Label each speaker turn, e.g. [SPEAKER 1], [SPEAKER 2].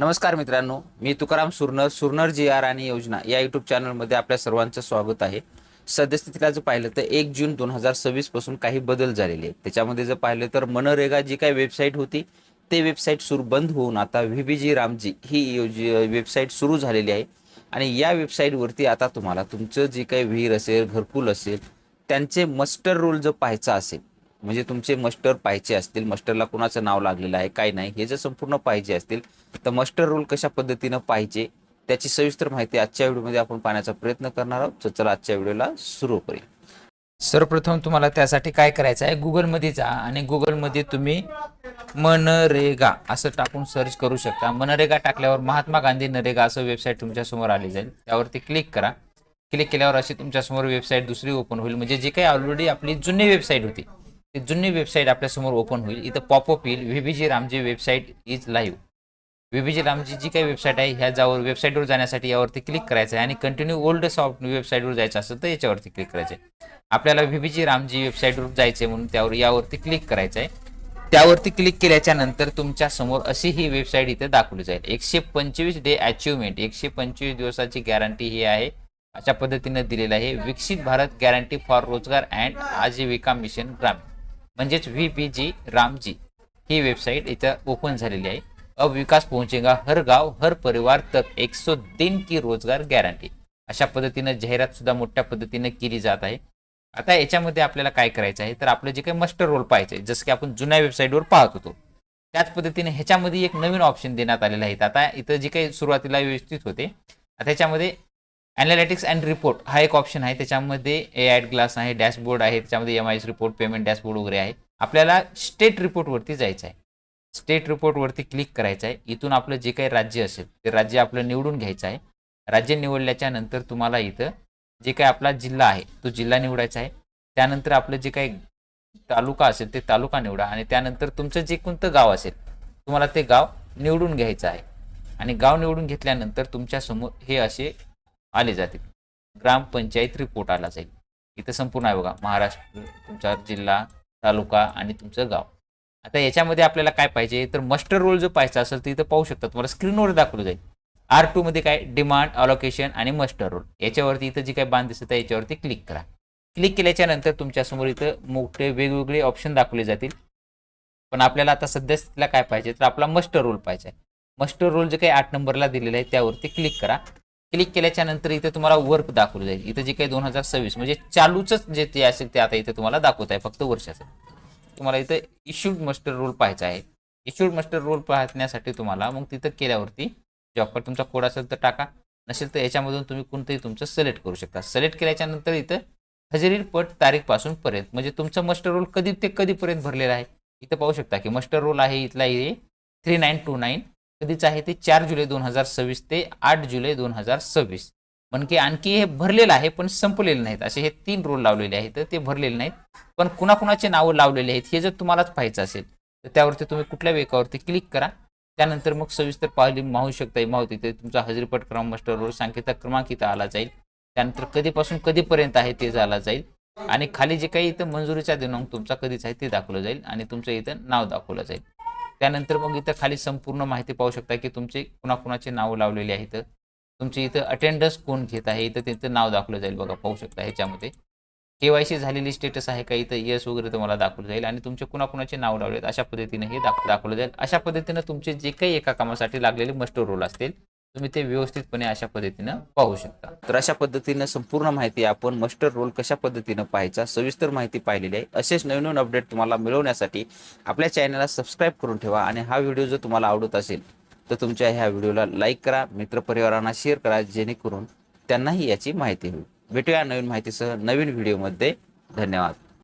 [SPEAKER 1] नमस्कार मित्रांनो, मी तुकाराम सुरनर जी आर आणि योजना या यूट्यूब चॅनलमध्ये आपल्या सर्वांचं स्वागत आहे. सद्यस्थितीला जर पाहिलं तर 1 जून 2026 पासून काही बदल झालेले आहेत. त्याच्यामध्ये जर पाहिलं तर मनरेगा जी काही वेबसाईट होती ते वेबसाईट बंद होऊन आता व्हीबीजी रामजी ही वेबसाईट सुरू झालेली आहे. आणि या वेबसाईटवरती आता तुम्हाला तुमचं जे काही विहीर असेल, घरकुल असेल, त्यांचे मस्टर रोल जर पाहायचा असेल, म्हणजे तुमचे मस्टर पाहायचे असतील, मस्टरला कोणाचं नाव लागलेलं आहे काय नाही हे जर संपूर्ण पाहिजे असतील तर मस्टर रोल कशा पद्धतीनं पाहिजे त्याची सविस्तर माहिती आजच्या व्हिडिओमध्ये आपण पाहण्याचा प्रयत्न करणार आहोत. तर चला आजच्या व्हिडिओला सुरू करूया. सर्वप्रथम तुम्हाला त्यासाठी काय करायचं आहे, गुगलमध्ये जा आणि गुगलमध्ये तुम्ही मनरेगा असं टाकून सर्च करू शकता. मनरेगा टाकल्यावर महात्मा गांधी नरेगा असं वेबसाईट तुमच्यासमोर आली जाईल. त्यावरती क्लिक करा. क्लिक केल्यावर अशी तुमच्यासमोर वेबसाईट दुसरी ओपन होईल. म्हणजे जी काही ऑलरेडी आपली जुनी वेबसाईट होती ती जुनी वेबसाईट आपल्यासमोर ओपन होईल. इथं पॉपअप येईल, VBG Ramji website is live. VBG Ramji ji काही वेबसाईट आहे ह्या जावर वेबसाईटवर जाण्यासाठी यावरती क्लिक करायचं आहे आणि कंटिन्यू ओल्ड सॉफ्ट वेबसाईटवर जायचं असेल तर याच्यावरती क्लिक करायचं आहे. आपल्याला व्हीबीजी रामजी वेबसाईटवर जायचं आहे म्हणून त्यावर यावरती क्लिक करायचं आहे. त्यावरती क्लिक केल्याच्या नंतर तुमच्या समोर अशी ही वेबसाईट इथे दाखवली जाईल. 125 डे अचिव्हमेंट, 125 दिवसाची गॅरंटी ही आहे अशा पद्धतीने दिलेलं आहे. विकसित भारत गॅरंटी फॉर रोजगार अँड आजीविका मिशन ग्रामीण म्हणजेच व्हीबीजी रामजी ही वेबसाईट इथं ओपन झालेली आहे. अब विकास पहुंचेगा हर गाव हर परिवार तक 100 दिन की रोजगार गॅरंटी अशा पद्धतीने जाहिरात सुद्धा मोठ्या पद्धतीने केली जात आहे. आता याच्यामध्ये आपल्याला काय करायचं आहे तर आपलं जे काही मस्टर रोल पाहायचं आहे जसं की आपण जुन्या वेबसाईटवर पाहत होतो त्याच पद्धतीने ह्याच्यामध्ये एक नवीन ऑप्शन देण्यात आलेला आहे. आता इथं जे काही सुरुवातीला व्यवस्थित होते आता ह्याच्यामध्ये ॲनालिटिक्स अँड रिपोर्ट हा एक ऑप्शन आहे. त्याच्यामध्ये AI ग्लास आहे, डॅशबोर्ड आहे, त्याच्यामध्ये MIS रिपोर्ट, पेमेंट डॅशबोर्ड वगैरे आहे. आपल्याला स्टेट रिपोर्टवरती जायचं आहे. स्टेट रिपोर्टवरती क्लिक करायचं आहे. इथून आपलं जे काही राज्य असेल ते राज्य आपलं निवडून घ्यायचं आहे. राज्य निवडल्याच्या नंतर तुम्हाला इथं जे काही आपला जिल्हा आहे तो जिल्हा निवडायचा आहे. त्यानंतर आपलं जे काही तालुका असेल ते तालुका निवडा आणि त्यानंतर तुमचं जे कोणतं गाव असेल तुम्हाला ते गाव निवडून घ्यायचं आहे. आणि गाव निवडून घेतल्यानंतर तुमच्यासमोर हे असे आले जातील. ग्रामपंचायत रिपोर्ट आला जाईल. इथं संपूर्ण आहे बघा, महाराष्ट्र, तुमचा जिल्हा, तालुका आणि तुमचं गाव. आता याच्यामध्ये आपल्याला काय पाहिजे तर मस्टर रोल जर पाहायचा असेल तर इथं पाहू शकता, तुम्हाला स्क्रीनवर दाखवलं जाईल. R2 मध्ये काय डिमांड, अलोकेशन आणि मस्टर रोल याच्यावरती इथं जी काही बाण दिसत आहे याच्यावरती क्लिक करा. क्लिक केल्याच्या नंतर तुमच्यासमोर इथं मोठे वेगवेगळे ऑप्शन दाखवले जातील. पण आपल्याला आता सध्या काय पाहिजे तर आपला मस्टर रोल पाहिजे. मस्टर रोल जे काही 8 नंबरला दिलेलं आहे त्यावरती क्लिक करा. क्लिक केल्याच्या नंतर इथे तुम्हाला वर्क दाखवलं जाईल. इथं जे काही 2026 म्हणजे चालूच जे ते असेल ते आता इथे तुम्हाला दाखवत आहे फक्त वर्षाचं. तुम्हाला इथं इश्यूड मस्टर रोल पाहायचा आहे. इश्यूड मस्टर रोल पाहण्यासाठी तुम्हाला मग तिथं केल्यावरती जॉब कार्ड तुमचा कोड असेल तर टाका, नसेल तर याच्यामधून तुम्ही कोणतंही तुमचं सिलेक्ट करू शकता. सिलेक्ट केल्याच्या नंतर इथं हजेरी पट तारीखपासून पर्यंत म्हणजे तुमचं मस्टर रोल कधी ते कधीपर्यंत भरलेलं आहे इथं पाहू शकता की मस्टर रोल आहे इथला हे 3929 कधीच आहे ते 4 जुलै 2026 ते 8 जुलै 2026 म्हणजे आणखी हे भरलेलं आहे पण संपलेले नाहीत. असे हे 3 रोल लावलेले आहेत तर ते भरलेले नाहीत पण कुणाकुणाचे नावं लावलेले आहेत हे जर तुम्हालाच पाहायचं असेल तर त्यावरती तुम्ही कुठल्या एकावरती क्लिक करा. त्यानंतर मग सविस्तर पाहू शकता माहिती तिथे तुमचा हजेरीपट क्रमांक मस्टर रोल सांख्यिक क्रमांक इथं आला जाईल. त्यानंतर कधीपासून कधीपर्यंत आहे ते झाला जाईल आणि खाली जे काही इथं मंजुरीचा दिनांक तुमचा कधीच आहे ते दाखवलं जाईल आणि तुमचं इथं नाव दाखवलं जाईल. त्यानंतर मग इथं खाली संपूर्ण माहिती पाहू शकता की तुमचे कुणाकुणाचे नाव लावलेले आहेत. तुमचे इथं अटेंडन्स कोण घेत आहे इथं तिथं नाव दाखवलं जाईल बघा, पाहू शकता. ह्याच्यामध्ये KYC झालेली स्टेटस आहे का इथं यस वगैरे तुम्हाला दाखवलं जाईल आणि तुमचे कुणाकुणाचे नाव लावलेत अशा पद्धतीने हे दाखवलं जाईल. अशा पद्धतीनं तुमचे जे काही एका कामासाठी लागलेले मस्टर रोल असतील तुम्ही ते व्यवस्थितपणे अशा पद्धतीनं पाहू शकता. तर अशा पद्धतीनं संपूर्ण माहिती आपण मस्टर रोल कशा पद्धतीनं पाहायचा सविस्तर माहिती पाहिलेली आहे. असेच नवीन अपडेट तुम्हाला मिळवण्यासाठी आपल्या चॅनलला सबस्क्राईब करून ठेवा आणि हा व्हिडिओ जर तुम्हाला आवडत असेल तर तुमच्या ह्या व्हिडिओला लाईक करा, मित्रपरिवारांना शेअर करा जेणेकरून त्यांनाही याची माहिती होईल. भेटूया नवीन माहितीसह नवीन व्हिडिओमध्ये. धन्यवाद.